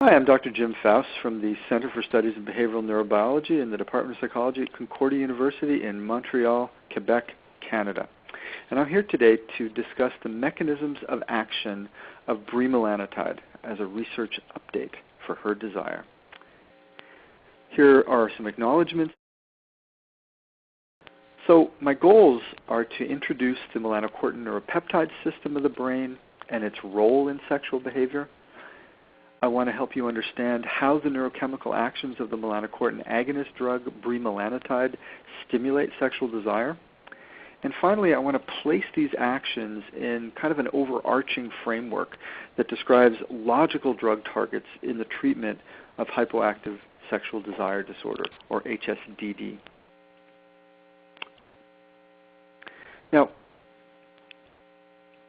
Hi, I'm Dr. Jim Pfaus from the Center for Studies in Behavioral Neurobiology in the Department of Psychology at Concordia University in Montreal, Quebec, Canada. And I'm here today to discuss the mechanisms of action of Bremelanotide as a research update for her desire. Here are some acknowledgments. So my goals are to introduce the melanocortin neuropeptide system of the brain and its role in sexual behavior. I want to help you understand how the neurochemical actions of the melanocortin agonist drug Bremelanotide stimulate sexual desire. And finally, I want to place these actions in kind of an overarching framework that describes logical drug targets in the treatment of Hypoactive Sexual Desire Disorder, or HSDD. Now,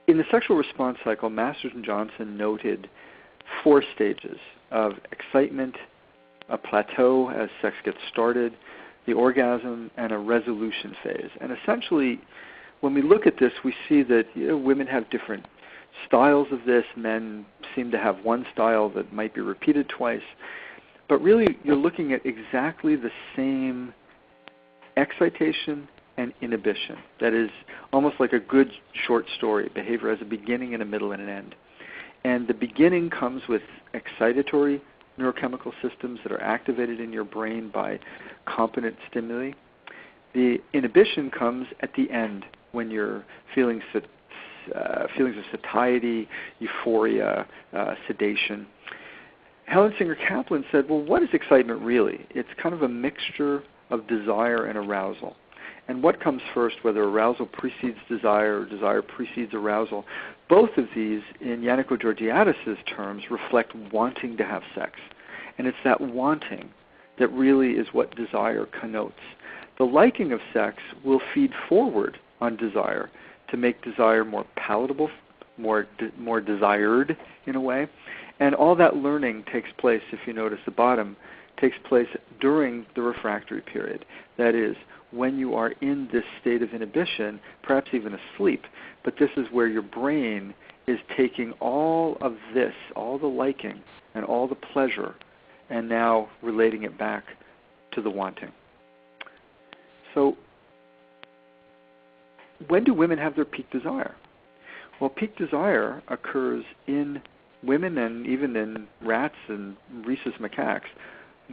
in the sexual response cycle, Masters and Johnson noted 4 stages of excitement, a plateau as sex gets started, the orgasm, and a resolution phase. And essentially, when we look at this, we see that women have different styles of this. Men seem to have one style that might be repeated twice. But really, you're looking at exactly the same excitation and inhibition. That is almost like a good short story. Behavior has a beginning and a middle and an end. And the beginning comes with excitatory neurochemical systems that are activated in your brain by competent stimuli. The inhibition comes at the end when you're feeling feelings of satiety, euphoria, sedation. Helen Singer Kaplan said, well, what is excitement really? It's kind of a mixture of desire and arousal. And what comes first, whether arousal precedes desire or desire precedes arousal, both of these, in Yannick Georgiadis' terms, reflect wanting to have sex. And it's that wanting that really is what desire connotes. The liking of sex will feed forward on desire to make desire more palatable, more desired in a way. And all that learning takes place, if you notice the bottom, takes place during the refractory period. That is, when you are in this state of inhibition, perhaps even asleep, but this is where your brain is taking all of this, all the liking and all the pleasure, and now relating it back to the wanting. So when do women have their peak desire? Well, peak desire occurs in women and even in rats and rhesus macaques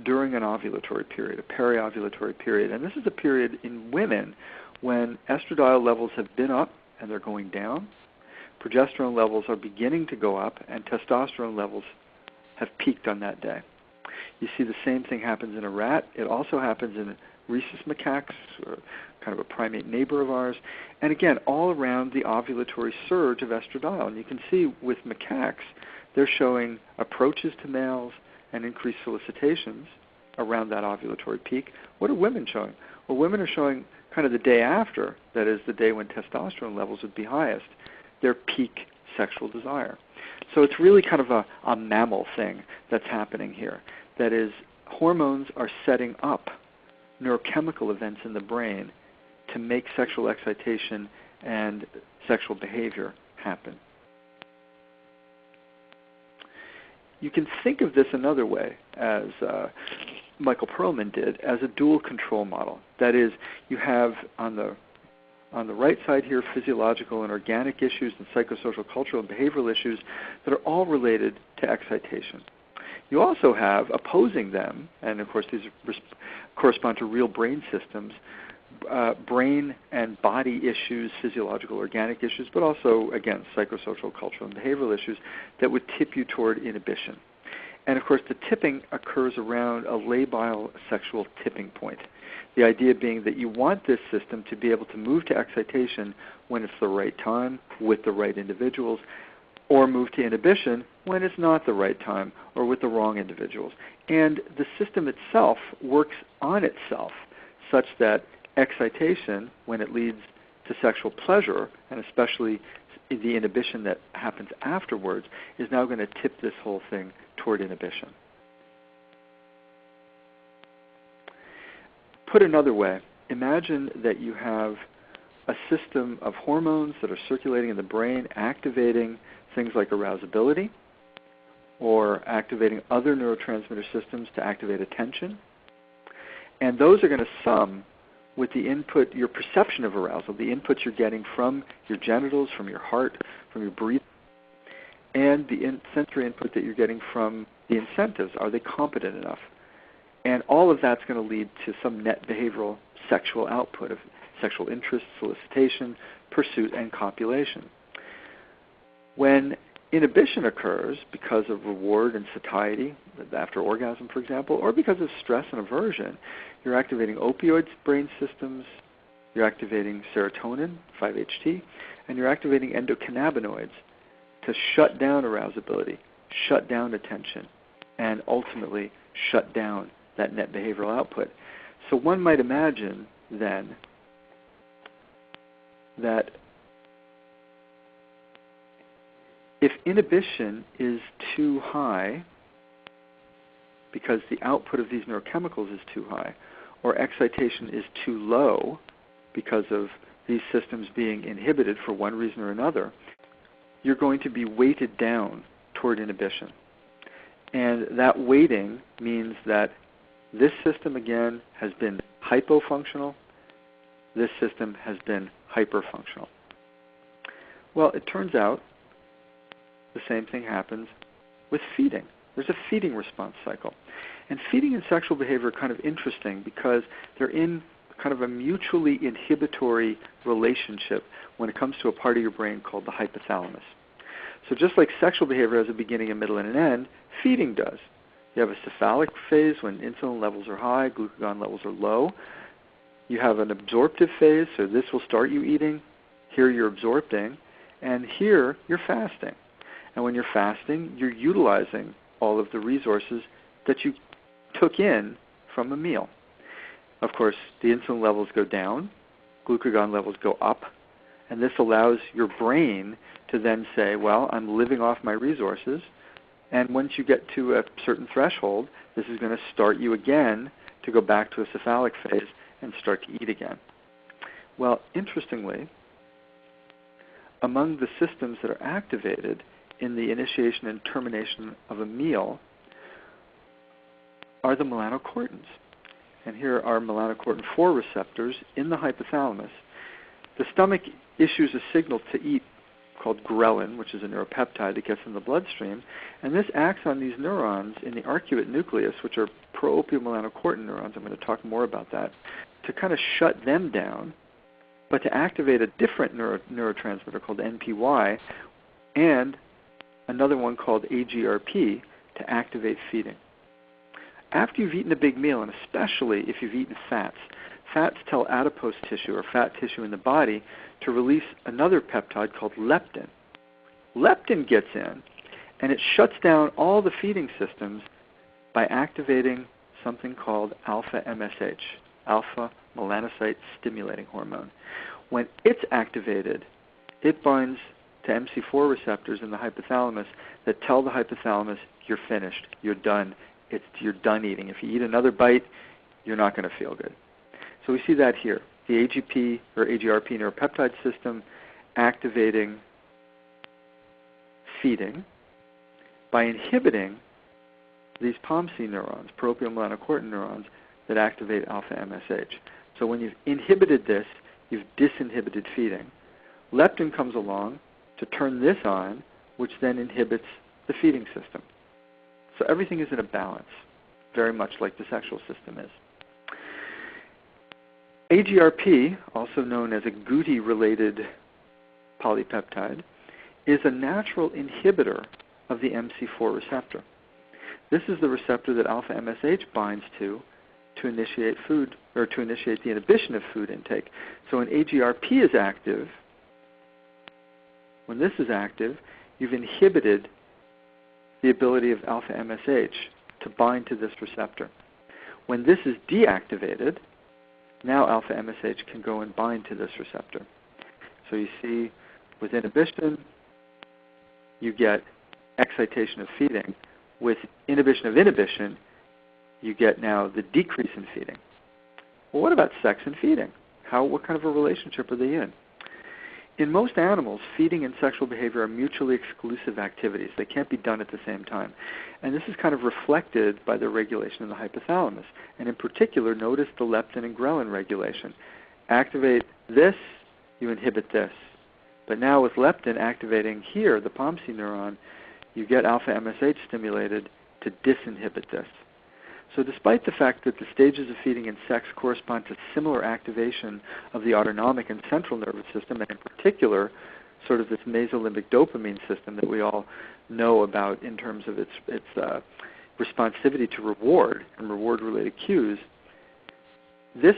during an ovulatory period, a periovulatory period. And this is a period in women when estradiol levels have been up and they're going down, progesterone levels are beginning to go up, and testosterone levels have peaked on that day. You see the same thing happens in a rat. It also happens in rhesus macaques, or kind of a primate neighbor of ours, and again, all around the ovulatory surge of estradiol. And you can see with macaques, they're showing approaches to males and increased solicitations around that ovulatory peak. What are women showing? Well, women are showing kind of the day after, that is the day when testosterone levels would be highest, their peak sexual desire. So it's really kind of a mammal thing that's happening here. That is, hormones are setting up neurochemical events in the brain to make sexual excitation and sexual behavior happen. You can think of this another way, as Michael Perlman did, as a dual control model. That is, you have on the right side here physiological and organic issues and psychosocial, cultural, and behavioral issues that are all related to excitation. You also have, opposing them, and of course these correspond to real brain systems, brain and body issues, physiological, organic issues, but also, again, psychosocial, cultural, and behavioral issues that would tip you toward inhibition. And of course, the tipping occurs around a labile sexual tipping point. The idea being that you want this system to be able to move to excitation when it's the right time, with the right individuals, or move to inhibition when it's not the right time or with the wrong individuals. And the system itself works on itself such that excitation, when it leads to sexual pleasure, and especially the inhibition that happens afterwards, is now going to tip this whole thing toward inhibition. Put another way, imagine that you have a system of hormones that are circulating in the brain, activating things like arousability, or activating other neurotransmitter systems to activate attention. And those are going to sum with the input, your perception of arousal, the inputs you're getting from your genitals, from your heart, from your breathing, and the sensory input that you're getting from the incentives. Are they competent enough? And all of that's going to lead to some net behavioral sexual output of sexual interest, solicitation, pursuit, and copulation. When inhibition occurs because of reward and satiety, after orgasm, for example, or because of stress and aversion, you're activating opioid brain systems, you're activating serotonin, 5-HT, and you're activating endocannabinoids to shut down arousability, shut down attention, and ultimately shut down that net behavioral output. So one might imagine then that if inhibition is too high because the output of these neurochemicals is too high, or excitation is too low because of these systems being inhibited for one reason or another, you're going to be weighted down toward inhibition. And that weighting means that this system, again, has been hypofunctional. This system has been hyperfunctional. Well, it turns out the same thing happens with feeding. There's a feeding response cycle. And feeding and sexual behavior are kind of interesting because they're in kind of a mutually inhibitory relationship when it comes to a part of your brain called the hypothalamus. So just like sexual behavior has a beginning, a middle, and an end, feeding does. You have a cephalic phase when insulin levels are high, glucagon levels are low. You have an absorptive phase, so this will start you eating. Here you're absorbing, and here you're fasting. And when you're fasting, you're utilizing all of the resources that you took in from a meal. Of course, the insulin levels go down, glucagon levels go up, and this allows your brain to then say, well, I'm living off my resources, and once you get to a certain threshold, this is going to start you again to go back to a cephalic phase and start to eat again. Well, interestingly, among the systems that are activated in the initiation and termination of a meal are the melanocortins. And here are melanocortin 4 receptors in the hypothalamus. The stomach issues a signal to eat called ghrelin, which is a neuropeptide that gets in the bloodstream, and this acts on these neurons in the arcuate nucleus, which are ProOpio MelanoCortin neurons. I'm going to talk more about that, to kind of shut them down, but to activate a different neurotransmitter called mPOA and another one called AGRP to activate feeding. After you've eaten a big meal, and especially if you've eaten fats, fats tell adipose tissue or fat tissue in the body to release another peptide called leptin. Leptin gets in, and it shuts down all the feeding systems by activating something called alpha MSH, alpha melanocyte stimulating hormone. When it's activated, it binds to MC4 receptors in the hypothalamus that tell the hypothalamus, you're finished, you're done, you're done eating. If you eat another bite, you're not going to feel good. So we see that here, the AGP or AGRP neuropeptide system activating feeding by inhibiting these POMC neurons, ProOpio MelanoCortin neurons, that activate alpha MSH. So when you've inhibited this, you've disinhibited feeding. Leptin comes along to turn this on, which then inhibits the feeding system. So everything is in a balance, very much like the sexual system is. AGRP, also known as a Guti-related polypeptide, is a natural inhibitor of the MC4 receptor. This is the receptor that alpha MSH binds to initiate food, or to initiate the inhibition of food intake. So when AGRP is active, when this is active, you've inhibited the ability of alpha MSH to bind to this receptor. When this is deactivated, now alpha MSH can go and bind to this receptor. So you see, with inhibition, you get excitation of feeding. With inhibition of inhibition, you get now the decrease in feeding. Well, what about sex and feeding? What kind of a relationship are they in? in most animals, feeding and sexual behavior are mutually exclusive activities. They can't be done at the same time. And this is kind of reflected by the regulation in the hypothalamus. And in particular, notice the leptin and ghrelin regulation. Activate this, you inhibit this. But now with leptin activating here, the POMC neuron, you get alpha MSH stimulated to disinhibit this. So despite the fact that the stages of feeding and sex correspond to similar activation of the autonomic and central nervous system, and in particular, sort of this mesolimbic dopamine system that we all know about in terms of its responsivity to reward and reward-related cues, this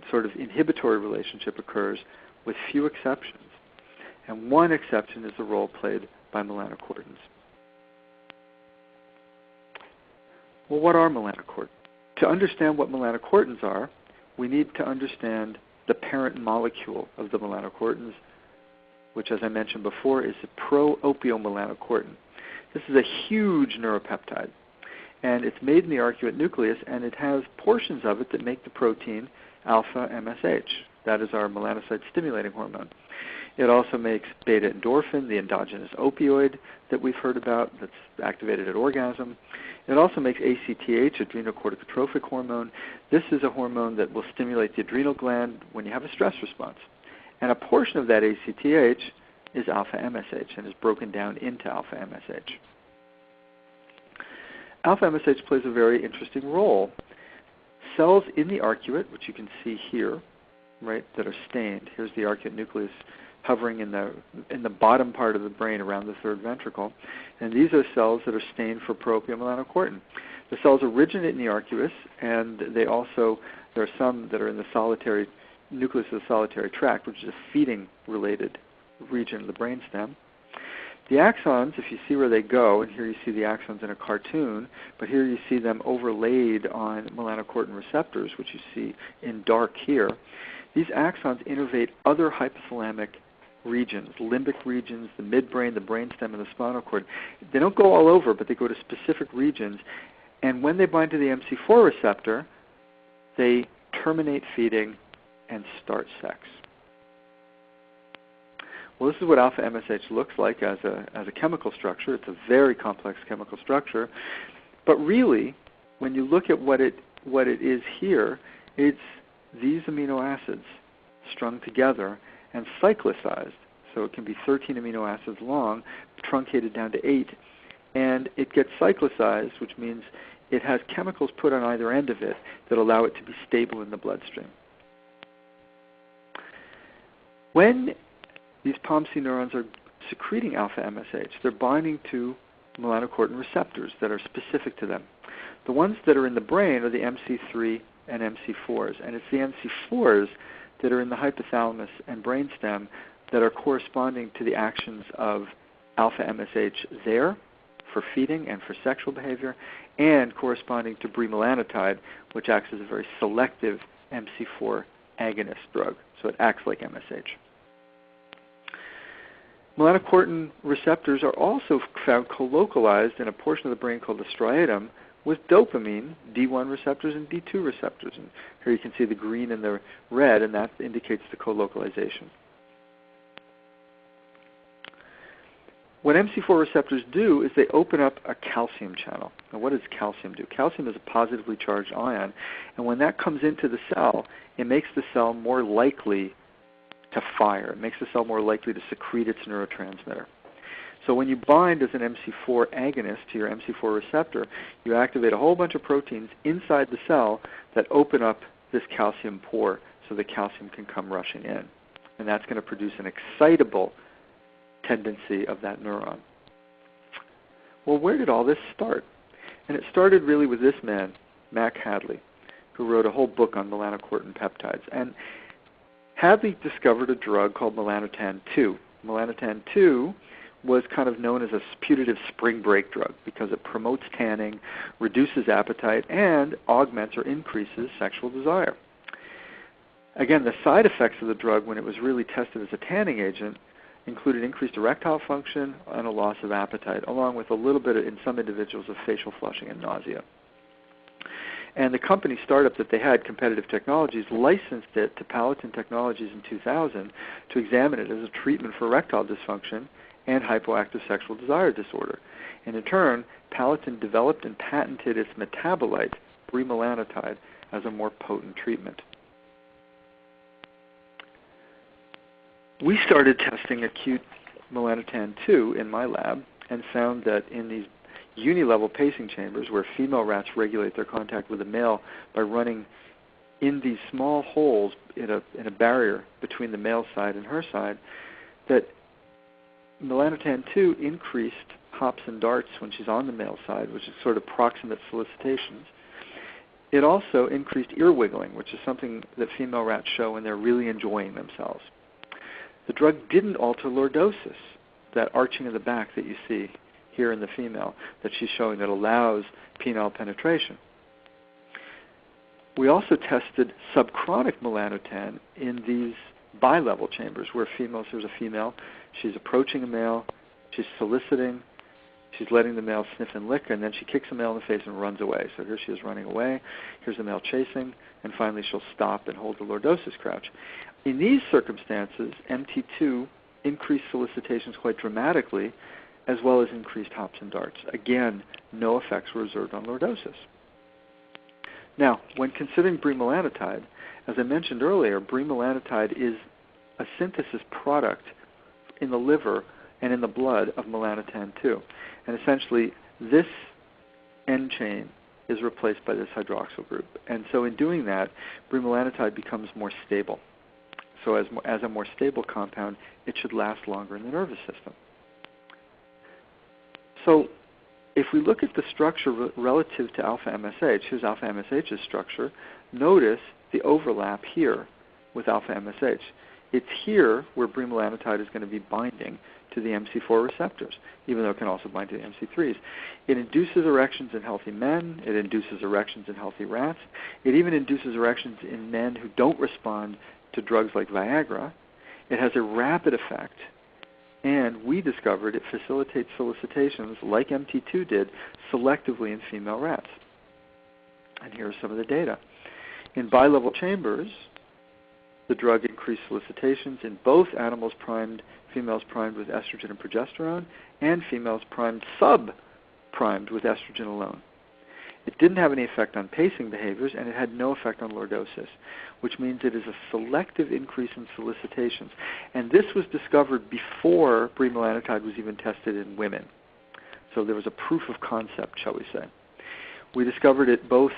sort of inhibitory relationship occurs with few exceptions. And one exception is the role played by melanocortins. Well, what are melanocortins? To understand what melanocortins are, we need to understand the parent molecule of the melanocortins, which, as I mentioned before, is the ProOpio MelanoCortin. This is a huge neuropeptide, and it's made in the arcuate nucleus, and it has portions of it that make the protein alpha MSH. That is our melanocyte-stimulating hormone. It also makes beta-endorphin, the endogenous opioid that we've heard about that's activated at orgasm. It also makes ACTH, adrenocorticotrophic hormone. This is a hormone that will stimulate the adrenal gland when you have a stress response. And a portion of that ACTH is alpha MSH and is broken down into alpha MSH. Alpha MSH plays a very interesting role. Cells in the arcuate, which you can see here, right, that are stained. Here's the arcuate nucleus hovering in the bottom part of the brain around the third ventricle. And these are cells that are stained for ProOpio MelanoCortin. The cells originate in the arcuus, and there are some that are in the solitary nucleus of the solitary tract, which is a feeding-related region of the brainstem. The axons, if you see where they go, and here you see the axons in a cartoon, but here you see them overlaid on melanocortin receptors, which you see in dark here. These axons innervate other hypothalamic regions, limbic regions, the midbrain, the brainstem, and the spinal cord. They don't go all over, but they go to specific regions. And when they bind to the MC4 receptor, they terminate feeding and start sex. Well, this is what alpha MSH looks like as a chemical structure. It's a very complex chemical structure. But really, when you look at what it is here, it's these amino acids strung together and cyclicized. So it can be 13 amino acids long, truncated down to 8. And it gets cyclicized, which means it has chemicals put on either end of it that allow it to be stable in the bloodstream. When these POMC neurons are secreting alpha MSH, they're binding to melanocortin receptors that are specific to them. The ones that are in the brain are the MC3 and MC4s, and it's the MC4s that are in the hypothalamus and brainstem that are corresponding to the actions of alpha MSH there for feeding and for sexual behavior, and corresponding to bremelanotide, which acts as a very selective MC4 agonist drug. So it acts like MSH. Melanocortin receptors are also found colocalized in a portion of the brain called the striatum with dopamine, D1 receptors and D2 receptors. And here you can see the green and the red, and that indicates the colocalization. What MC4 receptors do is they open up a calcium channel. Now, what does calcium do? Calcium is a positively charged ion, and when that comes into the cell, it makes the cell more likely to fire. It makes the cell more likely to secrete its neurotransmitter. So when you bind as an MC4 agonist to your MC4 receptor, you activate a whole bunch of proteins inside the cell that open up this calcium pore so the calcium can come rushing in. And that's going to produce an excitable tendency of that neuron. Well, where did all this start? And it started really with this man, Mac Hadley, who wrote a whole book on melanocortin peptides. And Hadley discovered a drug called melanotan-2. Melanotan-2 was kind of known as a putative spring break drug because it promotes tanning, reduces appetite, and augments or increases sexual desire. Again, the side effects of the drug when it was really tested as a tanning agent included increased erectile function and a loss of appetite, along with a little bit, in some individuals, of facial flushing and nausea. And the company startup that they had, Competitive Technologies, licensed it to Palatin Technologies in 2000 to examine it as a treatment for erectile dysfunction and hypoactive sexual desire disorder. And in turn, Palatin developed and patented its metabolite, Bremelanotide, as a more potent treatment. We started testing acute melanotan 2 in my lab and found that in these unilevel pacing chambers where female rats regulate their contact with a male by running in these small holes in a barrier between the male side and her side, that melanotan 2 increased hops and darts when she's on the male side, which is sort of proximate solicitations. It also increased ear wiggling, which is something that female rats show when they're really enjoying themselves. The drug didn't alter lordosis, that arching of the back that you see here in the female that she's showing that allows penile penetration. We also tested subchronic melanotan in these bi-level chambers where there's a female, she's approaching a male, she's soliciting, she's letting the male sniff and lick, and then she kicks the male in the face and runs away. So here she is running away, here's the male chasing, and finally she'll stop and hold the lordosis crouch. In these circumstances, MT2 increased solicitations quite dramatically, as well as increased hops and darts. Again, no effects were observed on lordosis. Now, when considering bremelanotide, as I mentioned earlier, bremelanotide is a synthesis product in the liver and in the blood of melanotan 2. And essentially, this end chain is replaced by this hydroxyl group. And so in doing that, bremelanotide becomes more stable. So as a more stable compound, it should last longer in the nervous system. So if we look at the structure relative to alpha-MSH, here's alpha-MSH's structure, notice the overlap here with alpha-MSH. It's here where bremelanotide is going to be binding to the MC4 receptors, even though it can also bind to the MC3s. It induces erections in healthy men. It induces erections in healthy rats. It even induces erections in men who don't respond to drugs like Viagra. It has a rapid effect. And we discovered it facilitates solicitations, like MT2 did, selectively in female rats. And here are some of the data. In bi-level chambers, the drug increased solicitations in both females primed with estrogen and progesterone, and females sub-primed with estrogen alone. It didn't have any effect on pacing behaviors, and it had no effect on lordosis, which means it is a selective increase in solicitations. And this was discovered before bremelanotide was even tested in women. So there was a proof of concept, shall we say. We discovered it both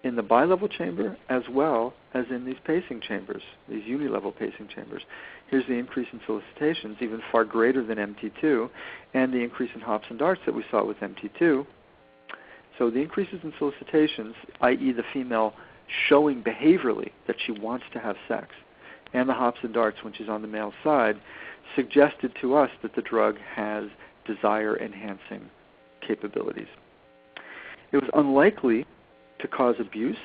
in the bi-level chamber as well as in these pacing chambers, these unilevel pacing chambers. Here's the increase in solicitations, even far greater than MT2, and the increase in hops and darts that we saw with MT2. So the increases in solicitations, i.e. the female showing behaviorally that she wants to have sex, and the hops and darts when she's on the male side, suggested to us that the drug has desire-enhancing capabilities. It was unlikely to cause abuse,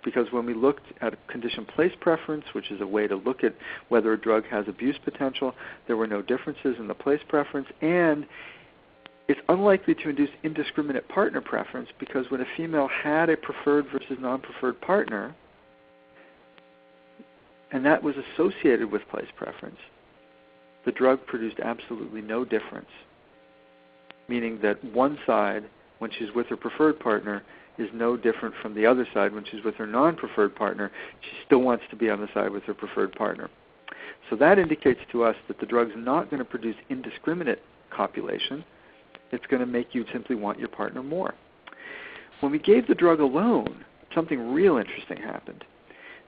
because when we looked at condition place preference, which is a way to look at whether a drug has abuse potential, there were no differences in the place preference, and it's unlikely to induce indiscriminate partner preference, because when a female had a preferred versus non-preferred partner, and that was associated with place preference, the drug produced absolutely no difference, meaning that one side, when she's with her preferred partner, is no different from the other side when she's with her non-preferred partner. She still wants to be on the side with her preferred partner. So that indicates to us that the drug's not going to produce indiscriminate copulation. It's going to make you simply want your partner more. When we gave the drug alone, something real interesting happened.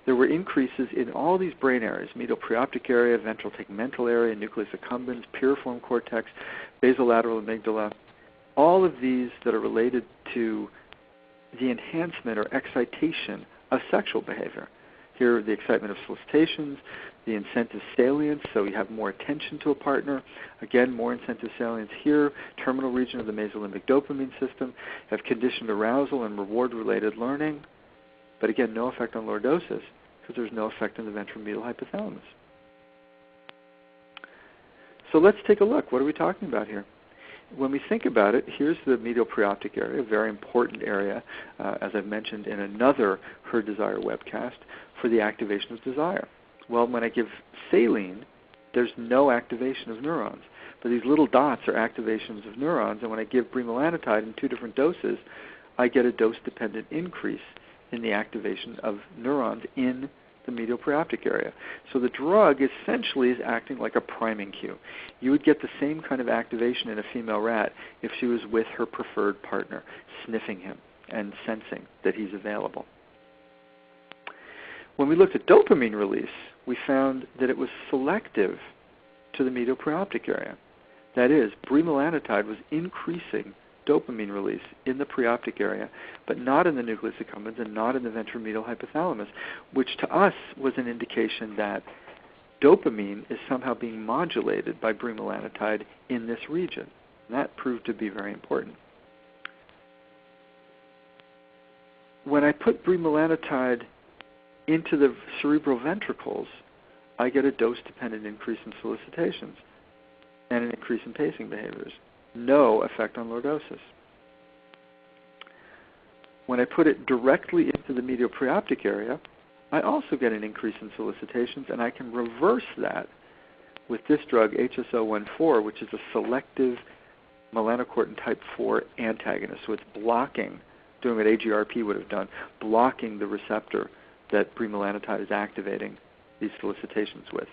There were increases in all these brain areas: medial preoptic area, ventral tegmental area, nucleus accumbens, piriform cortex, basolateral amygdala, all of these that are related to the enhancement or excitation of sexual behavior. Here are the excitement of solicitations, the incentive salience, so you have more attention to a partner. Again, more incentive salience here, terminal region of the mesolimbic dopamine system, have conditioned arousal and reward-related learning. But again, no effect on lordosis, because there's no effect on the ventromedial hypothalamus. So let's take a look. What are we talking about here? when we think about it, here's the medial preoptic area, a very important area, as I've mentioned in another Her Desire webcast, for the activation of desire. Well, when I give saline, there's no activation of neurons. But these little dots are activations of neurons, and when I give bremelanotide in 2 different doses, I get a dose-dependent increase in the activation of neurons in the medial preoptic area. So the drug essentially is acting like a priming cue. You would get the same kind of activation in a female rat if she was with her preferred partner, sniffing him and sensing that he's available. When we looked at dopamine release, we found that it was selective to the medial preoptic area. That is, bremelanotide was increasing dopamine release in the preoptic area, but not in the nucleus accumbens and not in the ventromedial hypothalamus, which to us was an indication that dopamine is somehow being modulated by bremelanotide in this region. And that proved to be very important. When I put bremelanotide into the cerebral ventricles, I get a dose-dependent increase in solicitations and an increase in pacing behaviors. No effect on lordosis. When I put it directly into the medial preoptic area, I also get an increase in solicitations, and I can reverse that with this drug, HSO14, which is a selective melanocortin type 4 antagonist. So it's blocking, doing what AGRP would have done, blocking the receptor that bremelanotide is activating these solicitations with.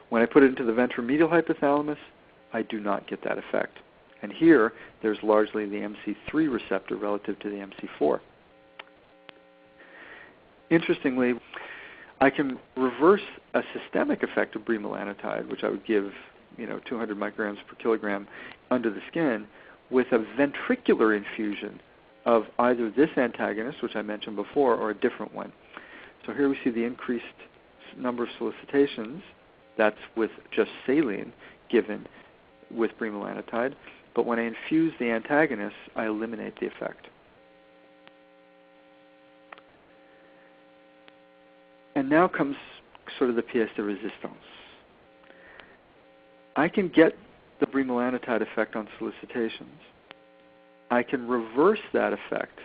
When I put it into the ventromedial hypothalamus, I do not get that effect. And here, there's largely the MC3 receptor relative to the MC4. Interestingly, I can reverse a systemic effect of bremelanotide, which I would give 200 micrograms per kilogram under the skin, with a ventricular infusion of either this antagonist, which I mentioned before, or a different one. So here we see the increased number of solicitations. That's with just saline given with bremelanotide. But when I infuse the antagonist, I eliminate the effect. And now comes sort of the pièce de résistance. I can get the bremelanotide effect on solicitations. I can reverse that effect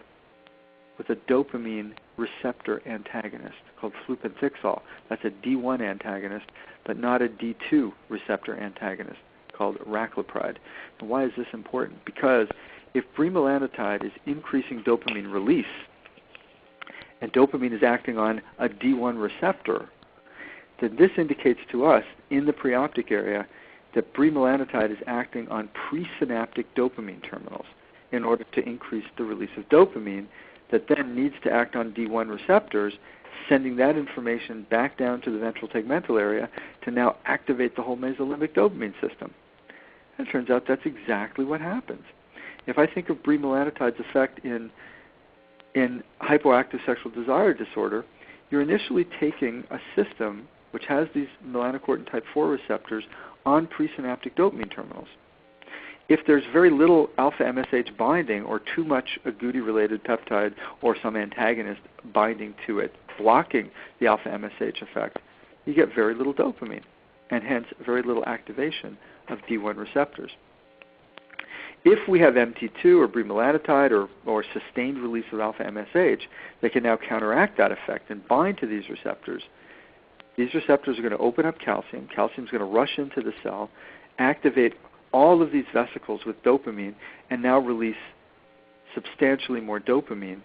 with a dopamine receptor antagonist called flupentixol. That's a D1 antagonist, but not a D2 receptor antagonist called raclopride. And why is this important? Because if bremelanotide is increasing dopamine release, and dopamine is acting on a D1 receptor, then this indicates to us in the preoptic area that bremelanotide is acting on presynaptic dopamine terminals in order to increase the release of dopamine that then needs to act on D1 receptors, sending that information back down to the ventral tegmental area to now activate the whole mesolimbic dopamine system. And it turns out that's exactly what happens. If I think of bremelanotide's effect in hypoactive sexual desire disorder, you're initially taking a system which has these melanocortin type 4 receptors on presynaptic dopamine terminals. If there's very little alpha MSH binding or too much agouti-related peptide or some antagonist binding to it, blocking the alpha MSH effect, you get very little dopamine and hence very little activation of D1 receptors. If we have MT2 or bremelanotide or sustained release of alpha MSH, they can now counteract that effect and bind to these receptors. These receptors are going to open up calcium. Calcium is going to rush into the cell, activate all of these vesicles with dopamine, and now release substantially more dopamine,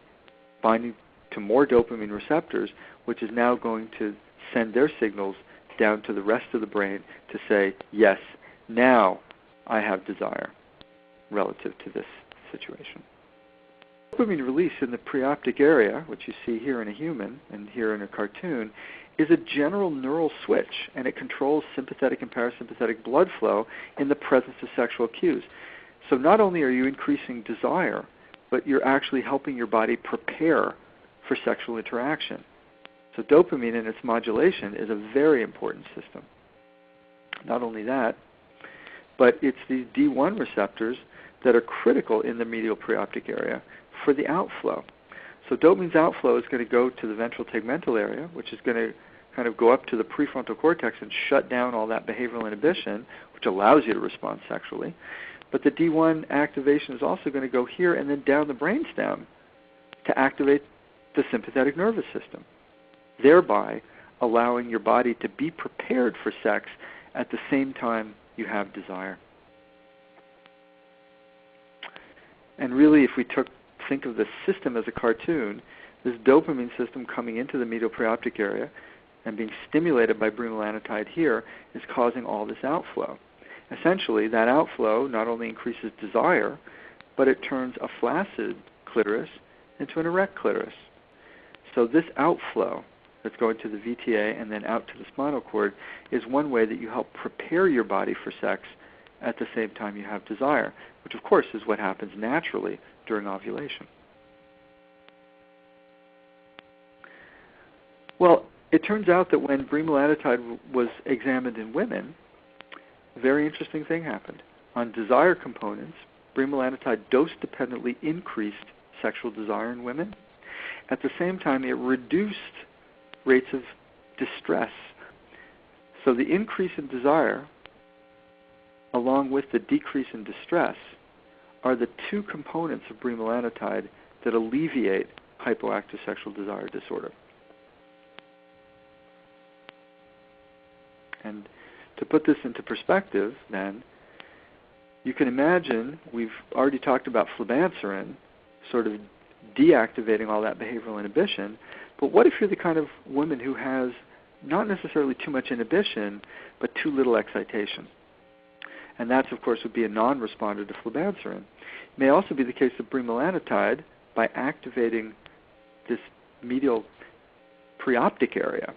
binding to more dopamine receptors, which is now going to send their signals down to the rest of the brain to say, yes, now I have desire relative to this situation. Dopamine release in the preoptic area, which you see here in a human and here in a cartoon, is a general neural switch, and it controls sympathetic and parasympathetic blood flow in the presence of sexual cues. So not only are you increasing desire, but you're actually helping your body prepare for sexual interaction. So dopamine and its modulation is a very important system. Not only that, but it's these D1 receptors that are critical in the medial preoptic area for the outflow. So dopamine's outflow is going to go to the ventral tegmental area, which is going to kind of go up to the prefrontal cortex and shut down all that behavioral inhibition, which allows you to respond sexually. But the D1 activation is also going to go here and then down the brainstem to activate the sympathetic nervous system, thereby allowing your body to be prepared for sex at the same time you have desire. And really, if we think of the system as a cartoon, this dopamine system coming into the medial preoptic area and being stimulated by bremelanotide here is causing all this outflow. Essentially, that outflow not only increases desire, but it turns a flaccid clitoris into an erect clitoris. So this outflow that's going to the VTA and then out to the spinal cord is one way that you help prepare your body for sex at the same time you have desire, which of course is what happens naturally during ovulation. Well, it turns out that when bremelanotide was examined in women, a very interesting thing happened. On desire components, bremelanotide dose-dependently increased sexual desire in women. At the same time, it reduced rates of distress. So the increase in desire, along with the decrease in distress, are the two components of bremelanotide that alleviate hypoactive sexual desire disorder. And to put this into perspective, then, you can imagine, we've already talked about flibanserin, sort of deactivating all that behavioral inhibition, but what if you're the kind of woman who has not necessarily too much inhibition, but too little excitation? And that, of course, would be a non-responder to flibanserin. It may also be the case that bremelanotide, by activating this medial preoptic area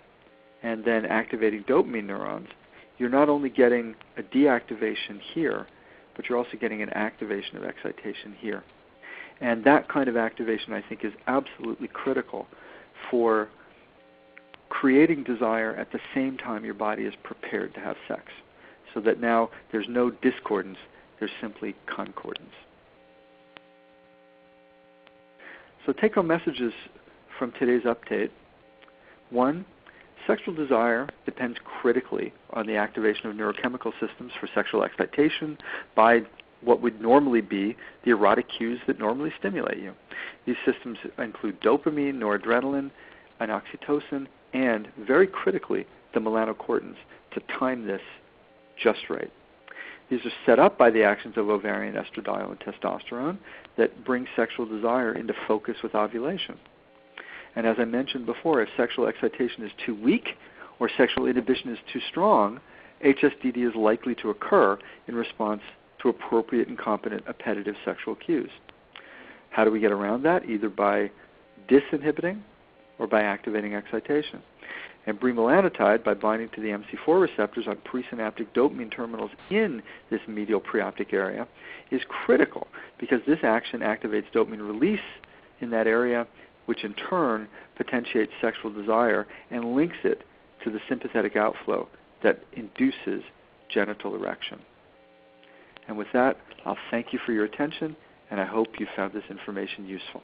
and then activating dopamine neurons, you're not only getting a deactivation here, but you're also getting an activation of excitation here. And that kind of activation, I think, is absolutely critical for creating desire at the same time your body is prepared to have sex, so that now there's no discordance, there's simply concordance. So take-home messages from today's update. 1, sexual desire depends critically on the activation of neurochemical systems for sexual excitation by what would normally be the erotic cues that normally stimulate you. These systems include dopamine, noradrenaline, and oxytocin, and very critically, the melanocortins to time this just right. These are set up by the actions of ovarian estradiol and testosterone that bring sexual desire into focus with ovulation. And as I mentioned before, if sexual excitation is too weak or sexual inhibition is too strong, HSDD is likely to occur in response to appropriate and competent appetitive sexual cues. How do we get around that? Either by disinhibiting or by activating excitation. And bremelanotide, by binding to the MC4 receptors on presynaptic dopamine terminals in this medial preoptic area, is critical because this action activates dopamine release in that area, which in turn potentiates sexual desire and links it to the sympathetic outflow that induces genital erection. And with that, I'll thank you for your attention, and I hope you found this information useful.